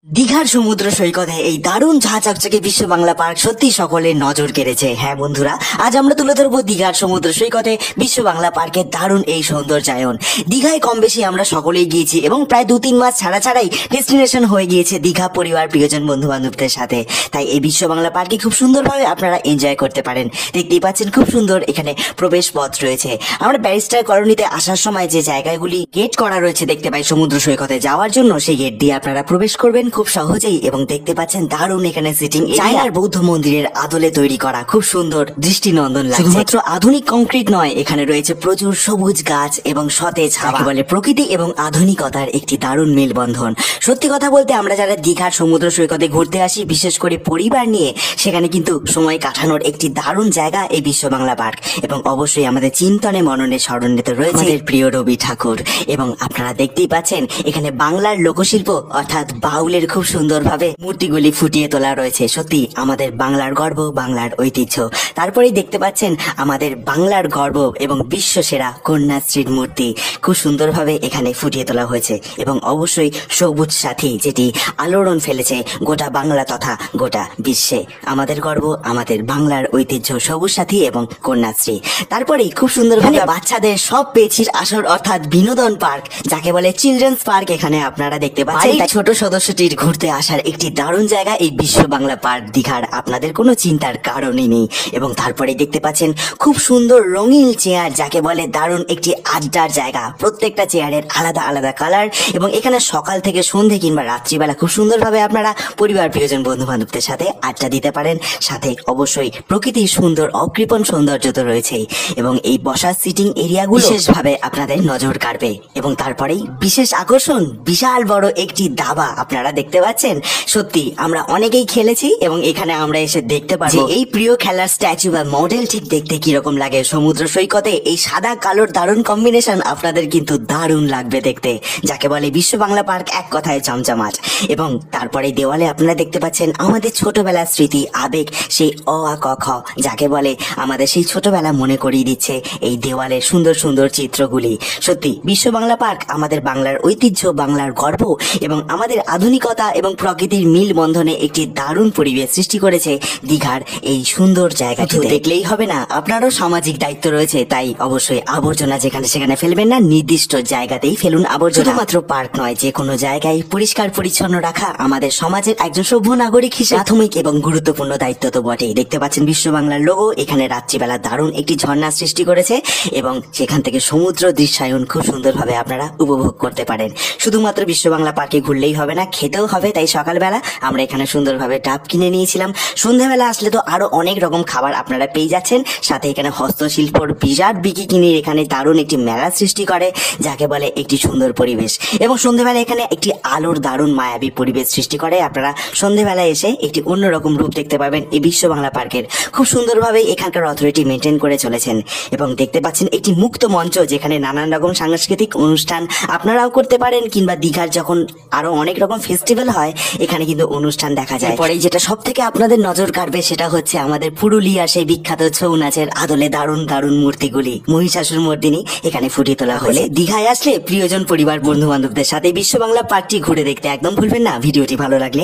দীঘার সমুদ্র সৈকতে এই দারুণ ঝাঁ চকচকে বিশ্ব বাংলা পার্ক সত্যি সকলের নজর কেড়েছে। হ্যাঁ বন্ধুরা, আজ আমরা তুলে ধরবো দীঘার সমুদ্র সৈকতে বিশ্ব বাংলা পার্কের দারুণ এই সৌন্দর্যায়ন। দীঘায় কম বেশি আমরা সকলেই গিয়েছি এবং প্রায় 2-3 মাস ছাড়াই ডেস্টিনেশন হয়ে গিয়েছে দীঘা পরিবার প্রিয়জন বন্ধু বান্ধবদের সাথে। তাই এই বিশ্ব বাংলা পার্কে খুব সুন্দরভাবে আপনারা এনজয় করতে পারেন। দেখতেই পাচ্ছেন খুব সুন্দর এখানে প্রবেশ পথ রয়েছে। আমরা ব্যারিস্টার কলোনিতে আসার সময় যে জায়গাগুলি গেট করা রয়েছে দেখতে পাই সমুদ্র সৈকতে যাওয়ার জন্য, সেই গেট দিয়ে আপনারা প্রবেশ করবেন খুব সহজেই। এবং দেখতে পাচ্ছেন দারুণ এখানে সিটিং চায়নার বৌদ্ধ মন্দিরের আদলে তৈরি করা খুব সুন্দর দৃষ্টিনন্দন লাগছে। শুধুমাত্র আধুনিক কংক্রিট নয়, এখানে রয়েছে প্রচুর সবুজ গাছ এবং সতেজ হাওয়া। বলে প্রকৃতি এবং আধুনিকতার একটি দারুণ মেলবন্ধন। সত্যি কথা বলতে আমরা যারা দীঘার সমুদ্র সৈকতে ঘুরতে আসি, বিশেষ করে পরিবার নিয়ে, সেখানে কিন্তু সময় কাটানোর একটি দারুণ জায়গা এই বিশ্ব বাংলা পার্ক। এবং অবশ্যই আমাদের চিন্তনে মননে স্মরণিত রয়েছে প্রিয় রবি ঠাকুর। এবং আপনারা দেখতেই পাচ্ছেন এখানে বাংলার লোকশিল্প অর্থাৎ বাউলের খুব সুন্দরভাবে মূর্তিগুলি ফুটিয়ে তোলা রয়েছে। সত্যি আমাদের বাংলার গর্ব, বাংলার ঐতিহ্য। তারপরেই দেখতে পাচ্ছেন আমাদের বাংলার গর্ব এবং বিশ্বসেরা কন্যাশ্রীর মূর্তি খুব সুন্দরভাবে এখানে ফুটিয়ে তোলা হয়েছে। এবং অবশ্যই সবুজ সাথী, যেটি আলোড়ন ফেলেছে গোটা বাংলা তথা গোটা বিশ্বে। আমাদের গর্ব, আমাদের বাংলার ঐতিহ্য সবুজ সাথী এবং কন্যাশ্রী। তারপরেই খুব সুন্দরভাবে বাচ্চাদের সব পেছির আসর অর্থাৎ বিনোদন পার্ক, যাকে বলে চিলড্রেন্স পার্ক, এখানে আপনারা দেখতে পাচ্ছেন ছোট সদস্যটির ঘুরতে আসার একটি দারুণ জায়গা এই বিশ্ব বাংলা পার্ক দীঘার। আপনাদের কোনো চিন্তার কারণই নেই। এবং তারপরে দেখতে পাচ্ছেন খুব সুন্দর রঙিন চেয়ার, যাকে বলে দারুণ একটি আড্ডার জায়গা। প্রত্যেকটা চেয়ারের আলাদা আলাদা কালার। এবং এখানে সকাল থেকে সন্ধে কিংবা রাত্রিবেলা খুব সুন্দরভাবে আপনারা পরিবার প্রিয়জন বন্ধু বান্ধবদের সাথে আড্ডা দিতে পারেন। সাথে অবশ্যই প্রকৃতির সুন্দর অকৃপণ সৌন্দর্য তো রয়েছেই। এবং এই বসার সিটিং এরিয়াগুলো বিশেষভাবে আপনাদের নজর কাড়বে। এবং তারপরেই বিশেষ আকর্ষণ, বিশাল বড় একটি দাবা আপনারা দেখতে পাচ্ছেন। সত্যি আমরা অনেকেই খেলেছি এবং এখানে আমরা এসে দেখতে পাবো এই প্রিয় খেলার স্ট্যাচু বা মডেল ঠিক দেখতে কিরকম লাগে সমুদ্র সৈকতে। এই সাদা কালোর দারুণ কম্বিনেশন আপনাদের কিন্তু দারুণ লাগবে দেখতে, যাকে বলে বিশ্ব বাংলা পার্ক এক কথায় চমচমাট। এবং তারপরে দেওয়ালে আপনারা দেখতে পাচ্ছেন আমাদের ছোটবেলার স্মৃতি, আবেগ, সেই অ আ ক খ, যাকে বলে আমাদের সেই ছোটবেলা মনে করিয়ে দিচ্ছে এই দেওয়ালের সুন্দর সুন্দর চিত্রগুলি। সত্যি বিশ্ব বাংলা পার্ক আমাদের বাংলার ঐতিহ্য, বাংলার গর্ব এবং আমাদের আধুনিকতা এবং প্রকৃতির মিল বন্ধনে একটি দারুণ পরিবেশ সৃষ্টি করেছে দীঘার এই সুন্দর জায়গাটি। দেখলেই হবে না, আপনারও সামাজিক দায়িত্ব রয়েছে। তাই অবশ্যই আবর্জনা যেখানে সেখানে ফেলবেন না, নির্দিষ্ট জায়গাতেই ফেলুন আবর্জনা। শুধুমাত্র পার্ক নয়, যে কোনো জায়গায় পরিষ্কার পরিচ্ছন্ন রাখা আমাদের সমাজের একজন সভ্য নাগরিক হিসেবে প্রাথমিক এবং গুরুত্বপূর্ণ দায়িত্ব তো বটেই। দেখতে পাচ্ছেন বিশ্ব বাংলার লোগো এখানে রাত্রিবেলা দারুণ একটি ঝর্ণা সৃষ্টি করেছে এবং সেখান থেকে সমুদ্র দৃশ্যায়ন খুব সুন্দরভাবে আপনারা উপভোগ করতে পারেন। শুধুমাত্র বিশ্ব বাংলা পার্কে ঘুরলেই হবে না, খেতেও হবে। তাই সকালবেলা আমরা এখানে সুন্দরভাবে ডাব কিনে নিয়েছিলাম। সন্ধ্যাবেলা আসলে তো আরো অনেক রকম খাবার আপনারা পেয়ে যাচ্ছেন। সাথে এখানে হস্তশিল্পর বিরাট বিকিনির এখানে দারুণ একটি মেলা সৃষ্টি করে, যাকে বলে একটি সুন্দর পরিবেশ। এবং সন্ধ্যাবেলা এখানে একটি আলোর দারুণ মায়াবী পরিবেশ সৃষ্টি করে। আপনারা সন্ধ্যাবেলা এসে একটি অন্যরকম রূপ দেখতে পাবেন এই বিশ্ব বাংলা পার্কের। খুব সুন্দরভাবে এখানকার অথরিটি মেনটেন করে চলেছেন। এবং দেখতে পাচ্ছেন একটি মুক্ত মঞ্চ, যেখানে নানান রকম সাংস্কৃতিক অনুষ্ঠান আপনারাও করতে পারেন, কিংবা দীঘার যখন আরো অনেক রকম ফেস্টিভ্যাল হয় এখানে কিন্তু অনুষ্ঠান দেখা যায়। পরে যেটা সব থেকে আপনাদের নজর কাড়বে সেটা হচ্ছে আমাদের পুরুলিয়া সেই বিখ্যাত ছৌ নাচের আদলে দারুণ দারুণ মূর্তিগুলি, মহিষাসুর মর্দিনী এখানে ফুটিয়ে তোলা হলে দীঘায় আসলে প্রিয়জন পরিবার বন্ধু বান্ধবদের সাথে বিশ্ব বাংলা পার্কটি ঘুরে দেখতে একদম ভুলবেন না। ভিডিওটি ভালো লাগলে